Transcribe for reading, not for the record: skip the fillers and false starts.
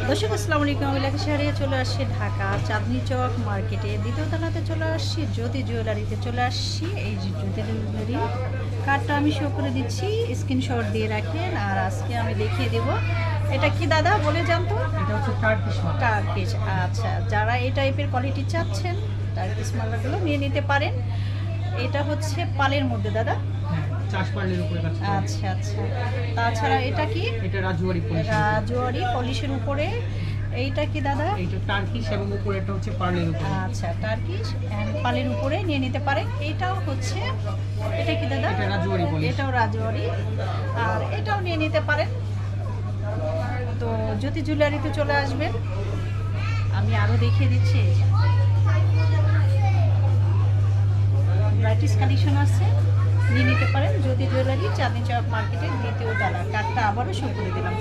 দর্শক আসসালামু আলাইকুম। আমি লেখা হারিয়ে চলে আসছি ঢাকা চাঁদনি চক মার্কেটে দ্বিতীয় তলাতে চলে আসছি, জ্যোতি জুয়েলারিতে চলে আসছি। এই যে জ্যোতি জুয়েলারি কার্ডটা আমি শো করে দিচ্ছি, স্ক্রিনশট দিয়ে রাখেন। আর আজকে আমি দেখিয়ে দেব এটা কি দাদা বলে জানতো। এটা হচ্ছে টার্কিশ। আচ্ছা, যারা এই টাইপের কোয়ালিটি চাচ্ছেন টার্কিশ মালাগুলো নিয়ে নিতে পারেন। এটা হচ্ছে পালের মধ্যে দাদা। চাষ পার্লের উপরে কাজ করে। আচ্ছা আচ্ছা, তাছাড়া এটা কি? এটা রাজওয়ারি পলিশ। রাজওয়ারি পলিশের উপরে। এইটা কি দাদা? এইটা টার্কিশ এবং উপরে এটা হচ্ছে পার্লের উপরে। আচ্ছা, টার্কিশ এন্ড পালের উপরে নিয়ে নিতে পারেন। এটাও হচ্ছে, এটা কি দাদা? এটা রাজওয়ারি পলিশ। এটাও রাজওয়ারি, আর এটাও নিয়ে নিতে পারেন। তো জ্যোতি জুয়েলারিতে চলে আসবেন, আমি আরও দেখিয়ে দিচ্ছি। ব্রাইটিশ কালেকশন আছে, নিয়ে নিতে পারেন। জ্যোতি জুয়েলারি চাঁদনি চক মার্কেটের দ্বিতীয় তলা। কার্ডটা আবারও শো করে দিলাম।